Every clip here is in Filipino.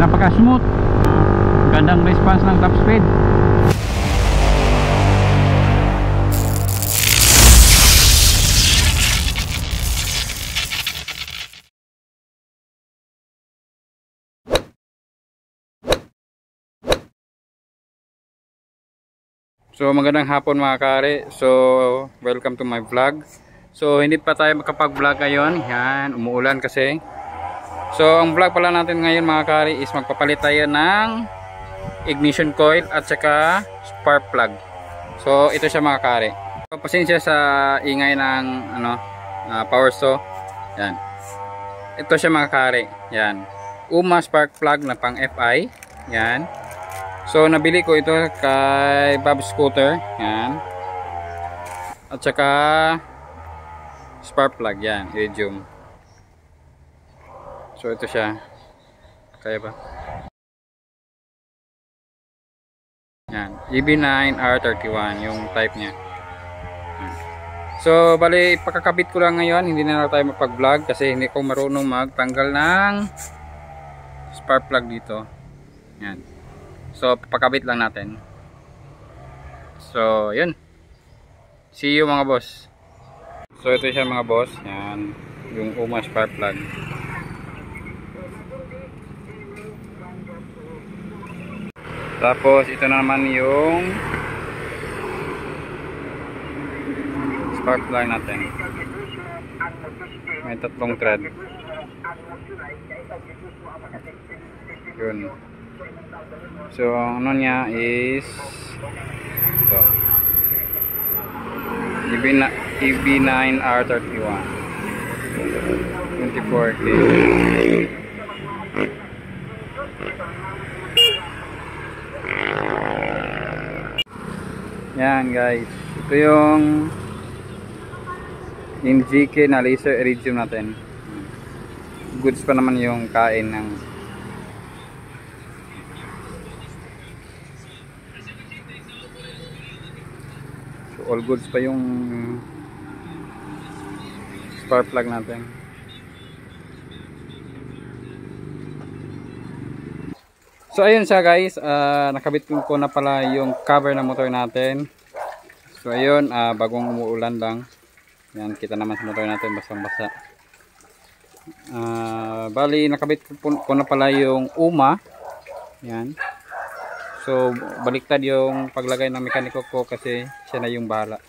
napaka smooth, gandang response ng top speed. So magandang hapon mga kare. So welcome to my vlog. So hindi pa tayo makapag-vlog ngayon. Yan, umuulan kasi. So ang vlog pala natin ngayon mga kare is magpapalit tayo ng ignition coil at saka spark plug. So ito siya mga kare. So, pasensya sa ingay ng power saw. Yan. Ito siya mga kare. Yan. UMA spark plug na pang FI. Yan. So nabili ko ito kay Bob Scooter, yan. At saka spark plug, yan, iridium. So ito siya. Kaya ba? Yan, EB9R31 yung type niya. Yan. So bali pakakabit ko lang ngayon, hindi na tayo mapag-vlog kasi hindi ko marunong magtanggal ng spark plug dito. Yan. So pakabit lang natin. So yun. See you mga boss. So ito siya mga boss. Yan. Yung UMA spark plug. Tapos ito na naman yung spark plug natin. May tatlong thread. Yun. So ano niya is ito, EB9R31 24K. Yan guys, ito yung NGK na laser iridium natin. Goods pa naman yung kain ng all goods pa yung spark plug natin. So ayun siya guys, nakabit ko na pala yung cover ng motor natin. So ayun, bagong umuulan lang. Yan, kita naman sa motor natin basang basa. Bali nakabit ko na pala yung UMA. Yan. So baliktad yung paglagay ng mekaniko ko kasi siya na yung bahala.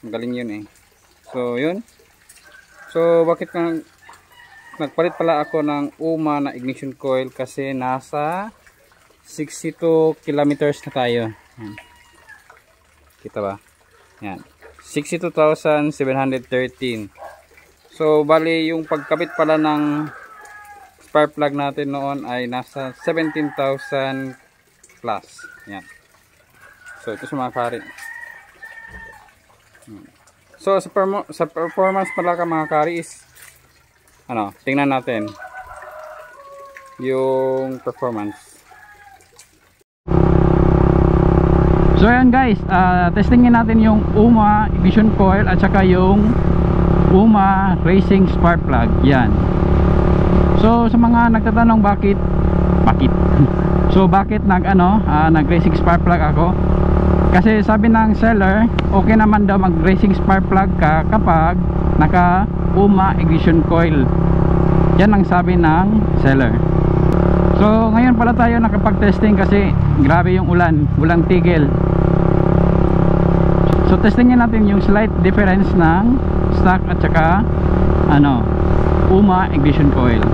Magaling yun eh. So yun. So bakit nagpalit pala ako ng UMA na ignition coil kasi nasa 62 kilometers na tayo. Yan. Kita ba? Yan. 62,713. So bali yung pagkabit pala ng spark plug natin noon ay nasa 17,000 plus. Yan. So ito sa mga kari. So sa performance pala ka mga kari is tingnan natin yung performance. So ayan guys, testingin natin yung UMA ignition coil at saka yung UMA racing spark plug. Yan. So sa mga nagtatanong bakit so bakit nag racing spark plug ako? Kasi sabi ng seller, okay naman daw mag racing spark plug ka kapag naka UMA ignition coil. Yan ang sabi ng seller. So ngayon pala tayo nakapag-testing kasi grabe yung ulan, walang tigil. So testingin natin yung slight difference ng stock at saka UMA ignition coil.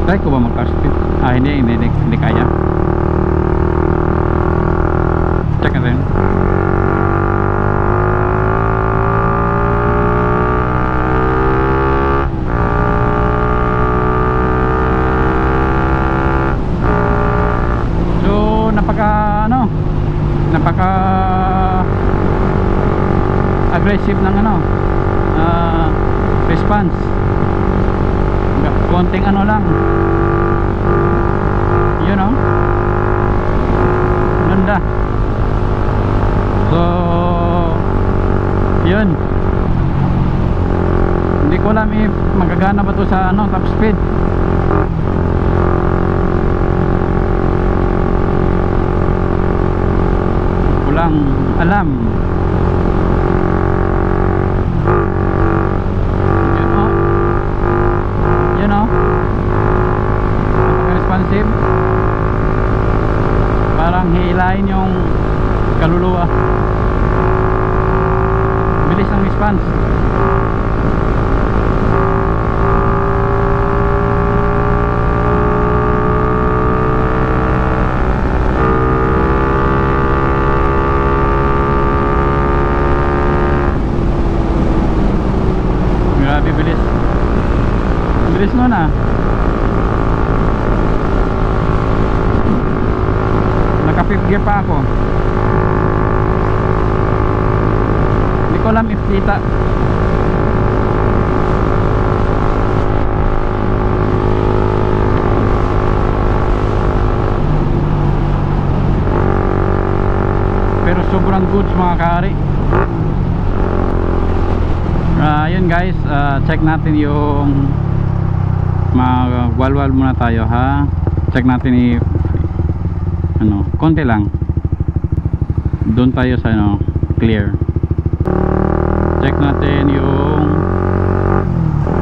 Try ko ba mag-speed? Hindi kaya. Check natin. So napaka aggressive ng response. Konting lang yun ganda. So yun, hindi ko alam if magagana ba to sa top speed. walang alam. Yun o, responsive, parang hilahin yung kaluluwa. Bilis ng response. Grabe bilis. Bilis nun ah. Naka 5th gear pa ako. Hindi ko alam if kita. Pero sobrang goods mga kari. Yun guys, check natin yung mag-walwal muna tayo ha. Check natin if ano, konti lang. Doon tayo sa ano, clear. Check natin yung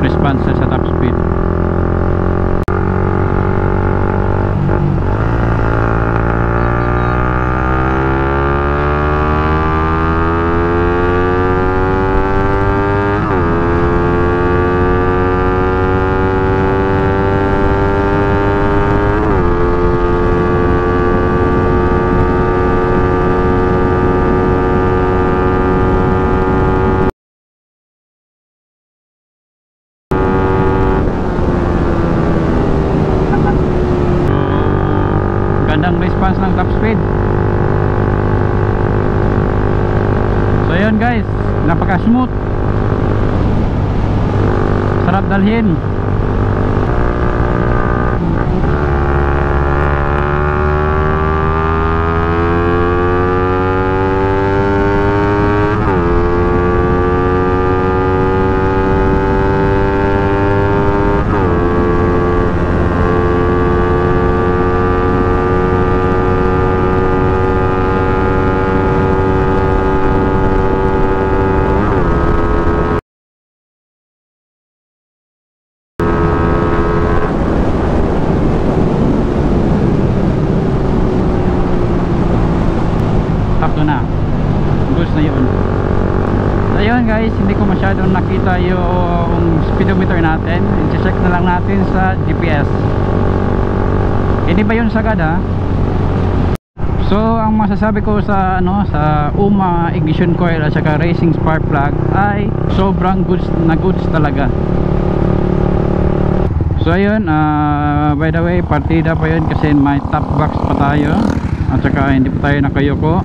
response sa top speed. Gandang response ng top speed. So yun guys, napaka smooth, sarap dalhin. Sakto na, goods na yun. So yun guys, hindi ko masyadong nakita yung speedometer natin. I-check na lang natin sa GPS. Hindi ba yun sagad ha? So ang masasabi ko sa ano, sa UMA ignition coil at saka racing spark plug ay sobrang goods na goods talaga. So ayun, by the way, partida pa yun kasi may top box pa tayo at saka hindi pa tayo nakayoko.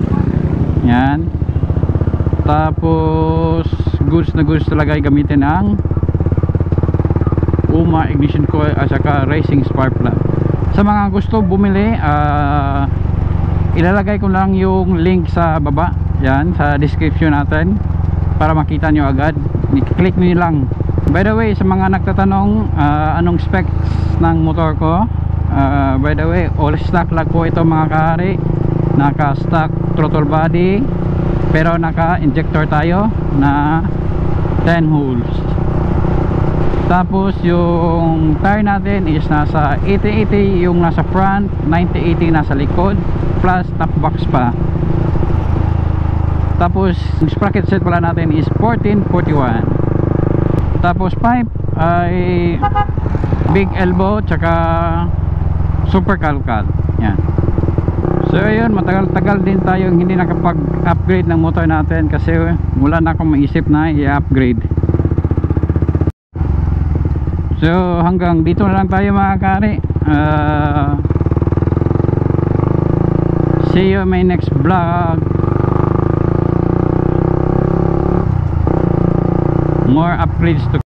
Yan. Tapos goods na goods talaga gamitin ang UMA ignition coil at saka racing spark plug. Sa mga gusto bumili, ilalagay ko lang yung link sa baba, yan, sa description natin para makita nyo agad. I-click nyo lang. By the way, sa mga nagtatanong anong specs ng motor ko, by the way, all stock lang po ito mga kahari. Naka stock throttle body pero naka injector tayo na 10 holes. Tapos yung tire natin is nasa 80-80 yung nasa front, 90-80 nasa likod, plus top box pa. Tapos yung sprocket set pala natin is 1441. Tapos pipe ay big elbow tsaka super calcal. Yan. So ayun, matagal-tagal din tayong hindi nakapag-upgrade ng motor natin kasi wala na akong maisip na i-upgrade. So hanggang dito na lang tayo mga kari. See you in my next vlog. More upgrades to